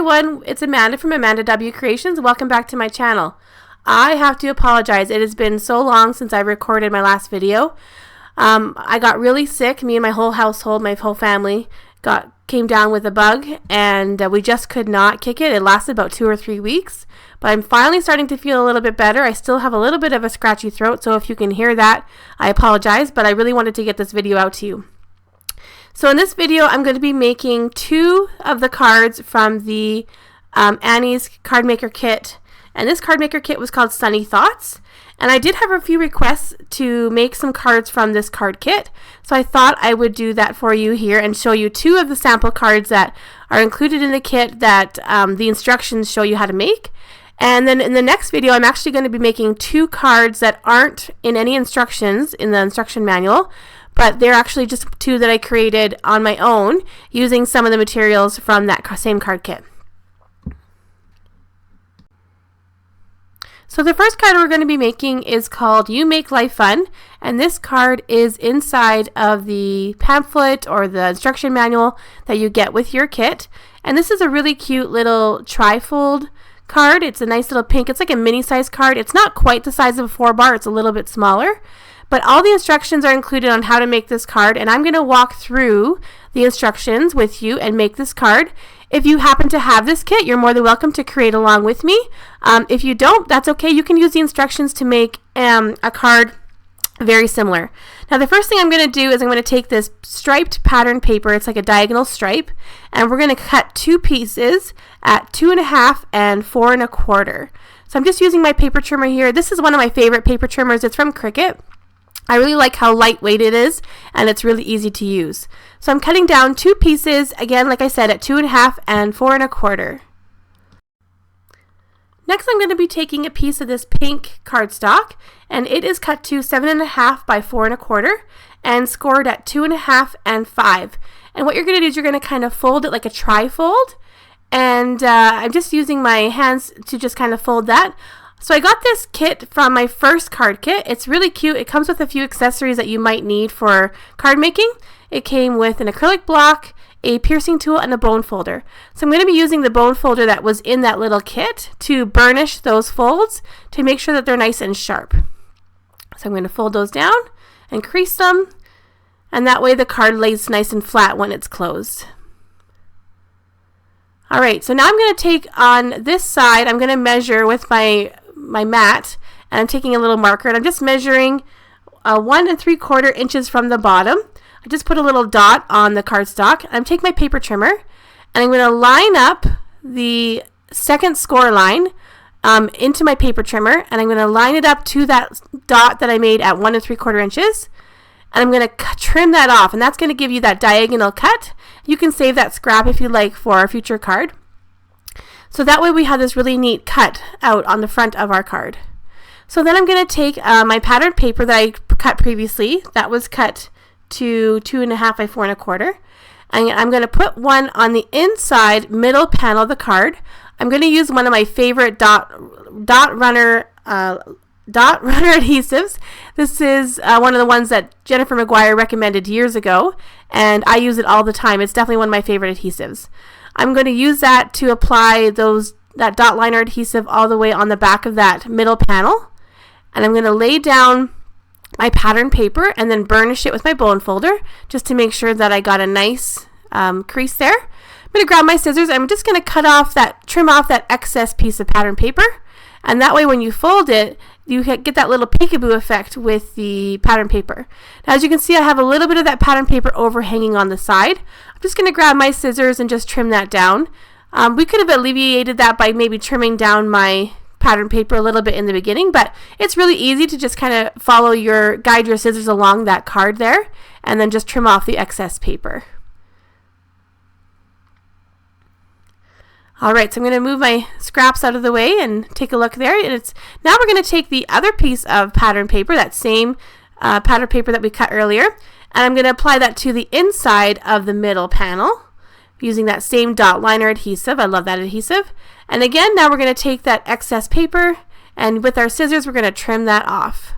everyone, it's Amanda from Amanda W Creations. Welcome back to my channel. I have to apologize. It has been so long since I recorded my last video. I got really sick. Me and my whole household, my whole family came down with a bug, and we just could not kick it. It lasted about 2 or 3 weeks, but I'm finally starting to feel a little bit better. I still have a little bit of a scratchy throat, so if you can hear that, I apologize, but I really wanted to get this video out to you. So in this video, I'm going to be making 2 of the cards from the Annie's Cardmaker kit. And this Cardmaker kit was called Sunny Thoughts. And I did have a few requests to make some cards from this card kit. So I thought I would do that for you here and show you 2 of the sample cards that are included in the kit that the instructions show you how to make. And then in the next video, I'm actually going to be making 2 cards that aren't in any instructions in the instruction manual, but they're actually just 2 that I created on my own using some of the materials from that same card kit. So the first card we're going to be making is called You Make Life Fun, and this card is inside of the pamphlet or the instruction manual that you get with your kit. And this is a really cute little trifold card. It's a nice little pink, it's like a mini size card. It's not quite the size of a 4-bar, it's a little bit smaller. But all the instructions are included on how to make this card, and I'm going to walk through the instructions with you and make this card. If you happen to have this kit, you're more than welcome to create along with me. If you don't, that's okay. You can use the instructions to make a card very similar. Now the first thing I'm going to do is I'm going to take this striped pattern paper, it's like a diagonal stripe, and we're going to cut 2 pieces at 2.5 and 4 1/4. So I'm just using my paper trimmer here. This is one of my favorite paper trimmers. It's from Cricut. I really like how lightweight it is, and it's really easy to use. So I'm cutting down 2 pieces, again, like I said, at 2.5 and 4 1/4. Next, I'm going to be taking a piece of this pink cardstock, and it is cut to 7.5 by 4 1/4 and scored at 2.5 and 5. And what you're going to do is you're going to kind of fold it like a trifold, and I'm just using my hands to just kind of fold that. So I got this kit from my first card kit. It's really cute. It comes with a few accessories that you might need for card making. It came with an acrylic block, a piercing tool, and a bone folder. So I'm going to be using the bone folder that was in that little kit to burnish those folds to make sure that they're nice and sharp. So I'm going to fold those down and crease them, and that way the card lays nice and flat when it's closed. Alright, so now I'm going to take on this side, I'm going to measure with my mat, and I'm taking a little marker, and I'm just measuring 1 3/4 inches from the bottom. I just put a little dot on the cardstock. I'm taking my paper trimmer, and I'm going to line up the second score line into my paper trimmer, and I'm going to line it up to that dot that I made at 1 3/4 inches, and I'm going to trim that off, and that's going to give you that diagonal cut. You can save that scrap if you like for a future card. So that way we have this really neat cut out on the front of our card. So then I'm going to take my patterned paper that I cut previously. That was cut to 2.5 by 4 1/4. And I'm going to put one on the inside middle panel of the card. I'm going to use one of my favorite dot runner adhesives. This is one of the ones that Jennifer McGuire recommended years ago, and I use it all the time. It's definitely one of my favorite adhesives. I'm going to use that to apply that dot liner adhesive all the way on the back of that middle panel, and I'm going to lay down my pattern paper and then burnish it with my bone folder just to make sure that I got a nice crease there. I'm going to grab my scissors, and I'm just going to trim off that excess piece of pattern paper, and that way when you fold it, you get that little peekaboo effect with the pattern paper. Now, as you can see, I have a little bit of that pattern paper overhanging on the side. I'm just going to grab my scissors and just trim that down. We could have alleviated that by maybe trimming down my pattern paper a little bit in the beginning, but it's really easy to just kind of guide your scissors along that card there, and then just trim off the excess paper. Alright, so I'm going to move my scraps out of the way and take a look there. Now we're going to take the other piece of pattern paper, that same pattern paper that we cut earlier, and I'm going to apply that to the inside of the middle panel using that same dot liner adhesive. I love that adhesive. And again, now we're going to take that excess paper, and with our scissors, we're going to trim that off.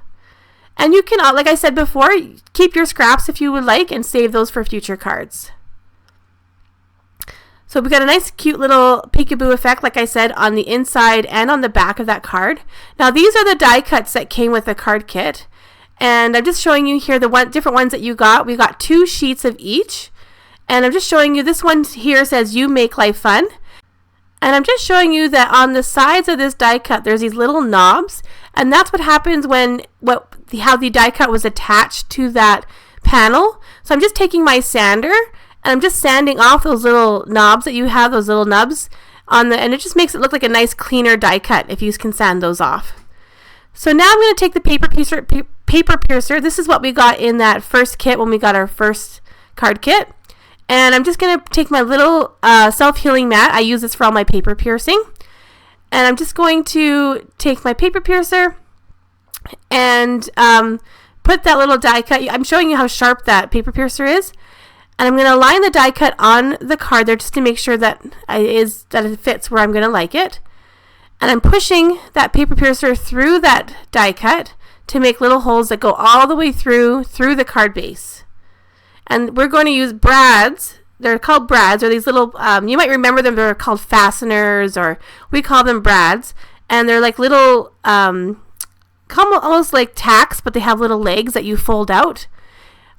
And you can, like I said before, keep your scraps if you would like and save those for future cards. So we got a nice cute little peekaboo effect, like I said, on the inside and on the back of that card. Now these are the die cuts that came with the card kit. And I'm just showing you here the different ones that you got. We got 2 sheets of each. And I'm just showing you, this one here says "You Make Life Fun." And I'm just showing you that on the sides of this die cut, there's these little knobs. And that's what happens when, how the die cut was attached to that panel. So I'm just taking my sander and I'm just sanding off those little knobs that you have, those little nubs on and it just makes it look like a nice cleaner die cut if you can sand those off. So now I'm going to take the paper piercer. This is what we got in that first kit when we got our first card kit. And I'm just going to take my little self-healing mat. I use this for all my paper piercing. And I'm just going to take my paper piercer and put that little die cut. I'm showing you how sharp that paper piercer is. And I'm going to line the die cut on the card there just to make sure that it fits where I'm going to like it. And I'm pushing that paper piercer through that die cut to make little holes that go all the way through the card base. And we're going to use brads. They're called brads, or these little, you might remember them, they're called fasteners, or we call them brads. And they're like little, almost like tacks, but they have little legs that you fold out.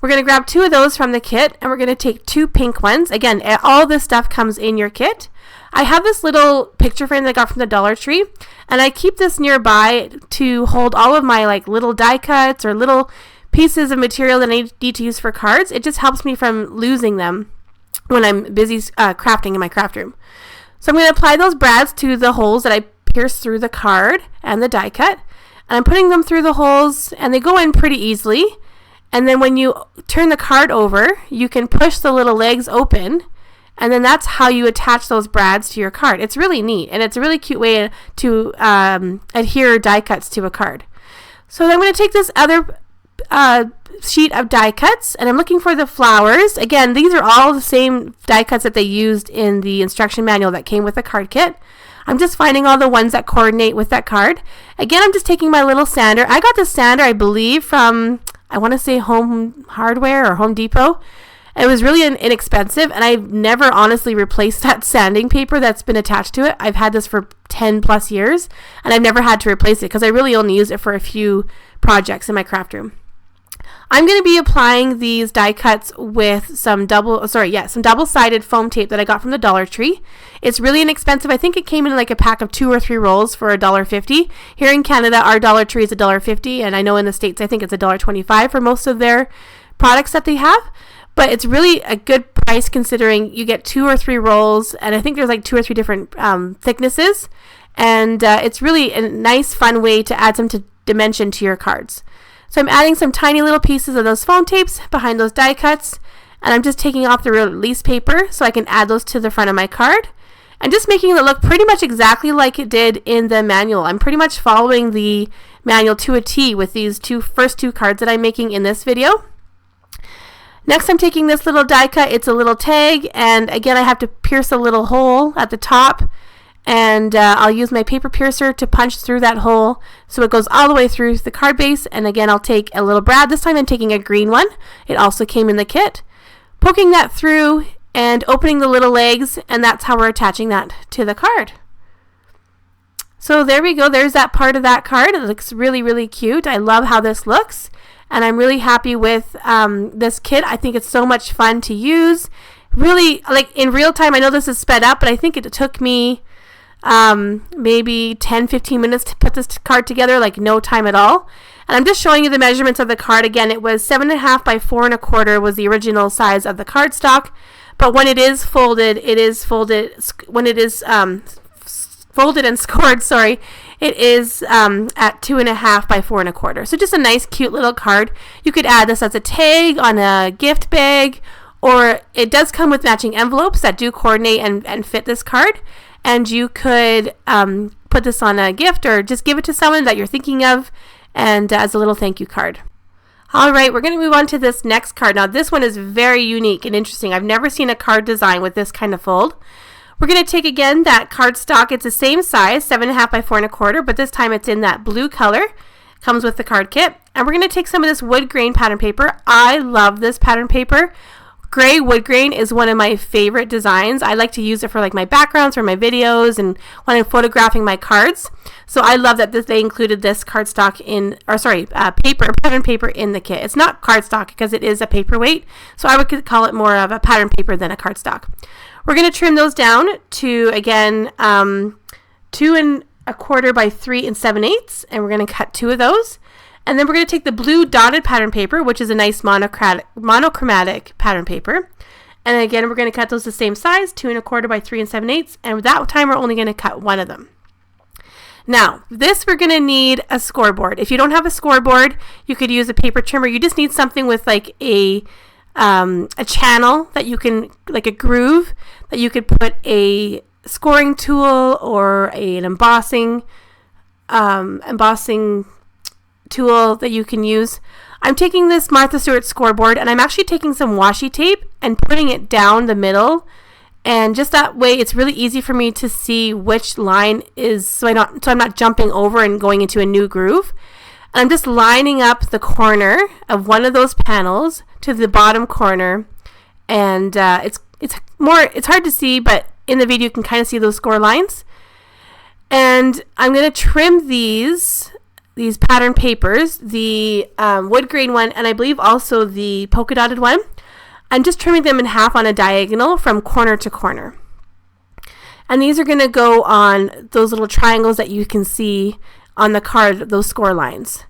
We're going to grab 2 of those from the kit, and we're going to take 2 pink ones. Again, all this stuff comes in your kit. I have this little picture frame that I got from the Dollar Tree, and I keep this nearby to hold all of my like little die cuts or little pieces of material that I need to use for cards. It just helps me from losing them when I'm busy crafting in my craft room. So I'm going to apply those brads to the holes that I pierced through the card and the die cut. And I'm putting them through the holes, and they go in pretty easily. And then when you turn the card over, you can push the little legs open, and then that's how you attach those brads to your card. It's really neat, and it's a really cute way to adhere die cuts to a card. So I'm going to take this other sheet of die cuts, and I'm looking for the flowers. Again, these are all the same die cuts that they used in the instruction manual that came with the card kit. I'm just finding all the ones that coordinate with that card. Again, I'm just taking my little sander. I got this sander, I believe, from, I want to say Home Hardware or Home Depot. It was really inexpensive, and I've never honestly replaced that sanding paper that's been attached to it. I've had this for 10 plus years, and I've never had to replace it because I really only use it for a few projects in my craft room. I'm going to be applying these die cuts with some double-sided foam tape that I got from the Dollar Tree. It's really inexpensive. I think it came in like a pack of 2 or 3 rolls for $1.50. Here in Canada, our Dollar Tree is $1.50, and I know in the States, I think it's $1.25 for most of their products that they have. But it's really a good price considering you get 2 or 3 rolls, and I think there's like 2 or 3 different thicknesses. And it's really a nice, fun way to add some dimension to your cards. So I'm adding some tiny little pieces of those foam tapes behind those die cuts, and I'm just taking off the release paper so I can add those to the front of my card, and just making it look pretty much exactly like it did in the manual. I'm pretty much following the manual to a T with these first two cards that I'm making in this video. Next, I'm taking this little die cut. It's a little tag, and again, I have to pierce a little hole at the top, and I'll use my paper piercer to punch through that hole so it goes all the way through the card base. And again, I'll take a little brad. This time I'm taking a green one. It also came in the kit. Poking that through and opening the little legs, and that's how we're attaching that to the card. So there we go. There's that part of that card. It looks really, really cute. I love how this looks, and I'm really happy with this kit. I think it's so much fun to use. Really, like in real time, I know this is sped up, but I think it took me maybe 10-15 minutes to put this card together, like no time at all. And I'm just showing you the measurements of the card. Again, it was 7.5 by 4 1/4 was the original size of the cardstock, but when it is folded, when it is folded and scored, sorry, it is at 2.5 by 4 1/4. So just a nice, cute little card. You could add this as a tag on a gift bag, or it does come with matching envelopes that do coordinate and fit this card. And you could put this on a gift or just give it to someone that you're thinking of, and as a little thank you card. All right, we're going to move on to this next card. Now, this one is very unique and interesting. I've never seen a card design with this kind of fold. We're going to take, again, that cardstock. It's the same size, 7.5 by 4 1/4, but this time it's in that blue color. Comes with the card kit. And we're going to take some of this wood grain pattern paper. I love this pattern paper. gray wood grain is one of my favorite designs. I like to use it for like my backgrounds for my videos and when I'm photographing my cards. So I love that they included this cardstock pattern paper in the kit. It's not cardstock because it is a paperweight, so I would call it more of a pattern paper than a cardstock. We're going to trim those down to, again, 2 1/4 by 3 7/8, and we're going to cut 2 of those. And then we're going to take the blue dotted pattern paper, which is a nice monochromatic pattern paper. And again, we're going to cut those the same size, 2 1/4 by 3 7/8. And that time, we're only going to cut 1 of them. Now, this we're going to need a scoreboard. If you don't have a scoreboard, you could use a paper trimmer. You just need something with like a channel that you can, like a groove, that you could put a scoring tool or an embossing tool that you can use. I'm taking this Martha Stewart scoreboard and I'm actually taking some washi tape and putting it down the middle, and just that way it's really easy for me to see which line is, so I'm not jumping over and going into a new groove. And I'm just lining up the corner of one of those panels to the bottom corner, and it's hard to see, but in the video you can kind of see those score lines. And I'm going to trim these pattern papers, the wood grain one, and I believe also the polka dotted one. I'm just trimming them in half on a diagonal from corner to corner. And these are going to go on those little triangles that you can see on the card, those score lines.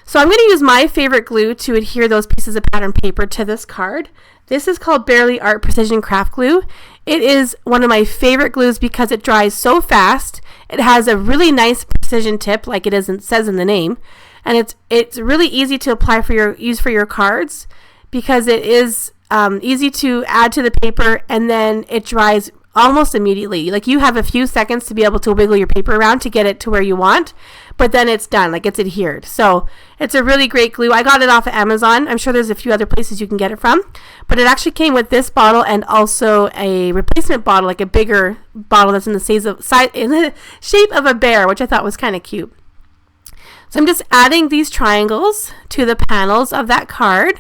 So I'm going to use my favorite glue to adhere those pieces of pattern paper to this card. This is called Bearly Art Precision Craft Glue. It is one of my favorite glues because it dries so fast. It has a really nice precision tip, like it says in the name, and it's really easy to apply use for your cards because it is easy to add to the paper, and then it dries almost immediately. Like you have a few seconds to be able to wiggle your paper around to get it to where you want, but then it's done, like it's adhered. So it's a really great glue. I got it off of Amazon. I'm sure there's a few other places you can get it from, but it actually came with this bottle and also a replacement bottle, like a bigger bottle that's in the shape of a bear, which I thought was kind of cute. So I'm just adding these triangles to the panels of that card.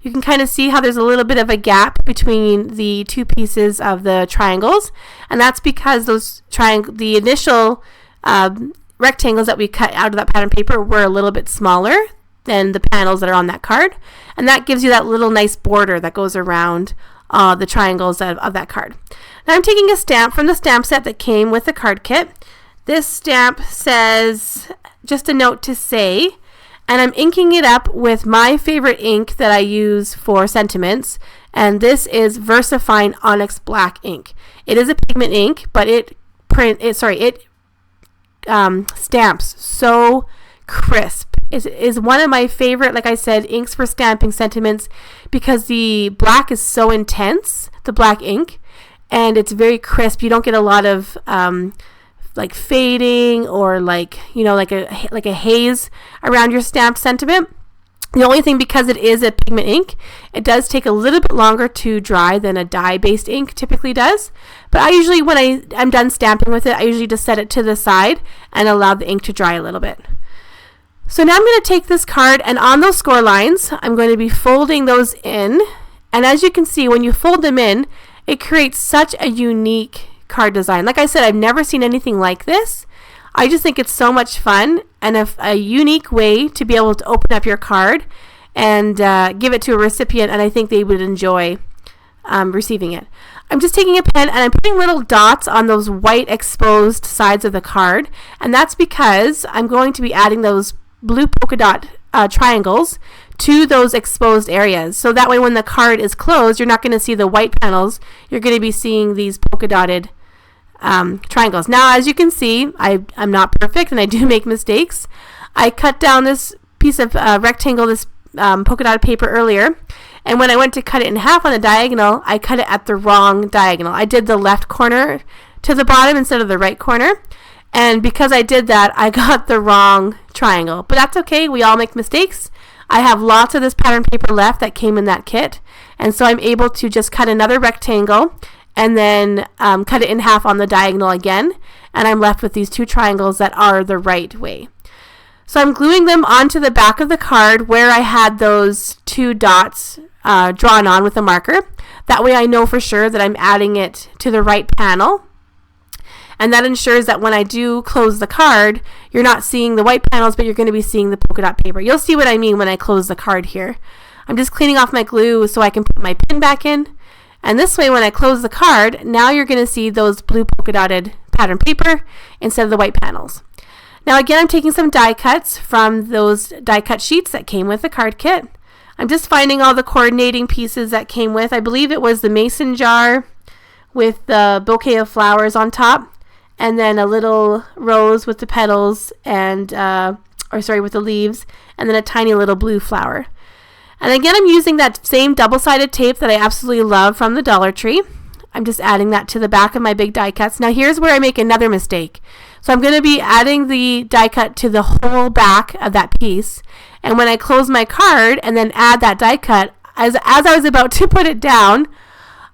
You can kind of see how there's a little bit of a gap between the two pieces of the triangles, and that's because the initial rectangles that we cut out of that pattern paper were a little bit smaller than the panels that are on that card, and that gives you that little nice border that goes around the triangles of that card. Now I'm taking a stamp from the stamp set that came with the card kit. This stamp says, just a note to say, and I'm inking it up with my favorite ink that I use for sentiments, and this is VersaFine Onyx Black ink. It is a pigment ink, but it stamps so crisp. It is one of my favorite, like I said, inks for stamping sentiments because the black is so intense, the black ink, and it's very crisp. You don't get a lot of like fading or like a haze around your stamped sentiment. The only thing, because it is a pigment ink, it does take a little bit longer to dry than a dye-based ink typically does. But I usually, when I'm done stamping with it, I usually just set it to the side and allow the ink to dry a little bit. So now I'm going to take this card, and on those score lines, I'm going to be folding those in. And as you can see, when you fold them in, it creates such a unique card design. Like I said, I've never seen anything like this. I just think it's so much fun and a unique way to be able to open up your card and give it to a recipient, and I think they would enjoy receiving it. I'm just taking a pen and I'm putting little dots on those white exposed sides of the card, and that's because I'm going to be adding those blue polka dot triangles to those exposed areas. So that way when the card is closed, you're not going to see the white panels. You're going to be seeing these polka dotted triangles. Now, as you can see, I'm not perfect and I do make mistakes. I cut down this piece of rectangle, this polka dotted paper earlier, and when I went to cut it in half on the diagonal, I cut it at the wrong diagonal. I did the left corner to the bottom instead of the right corner, and because I did that, I got the wrong triangle. But that's okay, we all make mistakes. I have lots of this pattern paper left that came in that kit, and so I'm able to just cut another rectangle and then cut it in half on the diagonal again, and I'm left with these two triangles that are the right way. So I'm gluing them onto the back of the card where I had those two dots drawn on with a marker. That way I know for sure that I'm adding it to the right panel. And that ensures that when I do close the card, you're not seeing the white panels, but you're going to be seeing the polka dot paper. You'll see what I mean when I close the card here. I'm just cleaning off my glue so I can put my pin back in. And this way, when I close the card, now you're going to see those blue polka dotted pattern paper instead of the white panels. Now again, I'm taking some die cuts from those die cut sheets that came with the card kit. I'm just finding all the coordinating pieces that came with. I believe it was the mason jar with the bouquet of flowers on top, and then a little rose with the petals and, with the leaves, and then a tiny little blue flower. And again, I'm using that same double-sided tape that I absolutely love from the Dollar Tree. I'm just adding that to the back of my big die cuts. Now here's where I make another mistake. So I'm going to be adding the die cut to the whole back of that piece. And when I close my card and then add that die cut, as I was about to put it down,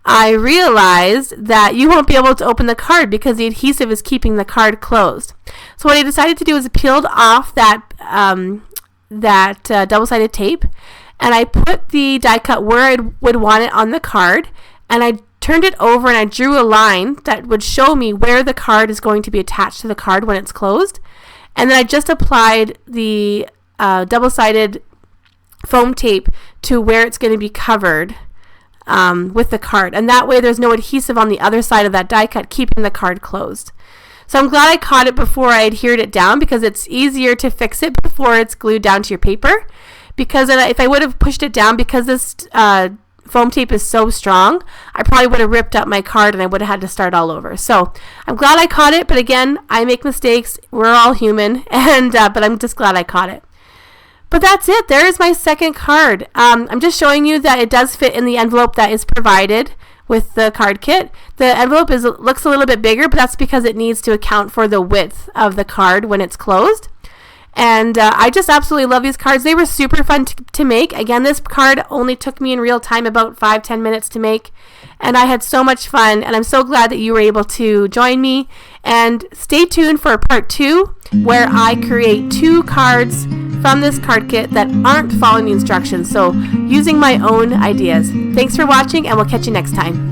I realized that you won't be able to open the card because the adhesive is keeping the card closed. So what I decided to do is peeled off that double-sided tape, and I put the die cut where I would want it on the card, and I turned it over and I drew a line that would show me where the card is going to be attached to the card when it's closed. And then I just applied the double-sided foam tape to where it's going to be covered with the card. And that way there's no adhesive on the other side of that die cut keeping the card closed. So I'm glad I caught it before I adhered it down, because it's easier to fix it before it's glued down to your paper. Because if I would have pushed it down, because this foam tape is so strong, I probably would have ripped up my card and I would have had to start all over. So I'm glad I caught it, but again, I make mistakes. We're all human, and but I'm just glad I caught it. But that's it. There is my second card. I'm just showing you that it does fit in the envelope that is provided with the card kit. The envelope looks a little bit bigger, but that's because it needs to account for the width of the card when it's closed. And I just absolutely love these cards. They were super fun to make. Again, this card only took me in real time about 5-10 minutes to make. And I had so much fun. And I'm so glad that you were able to join me. And stay tuned for part 2, where I create 2 cards from this card kit that aren't following the instructions. So using my own ideas. Thanks for watching, and we'll catch you next time.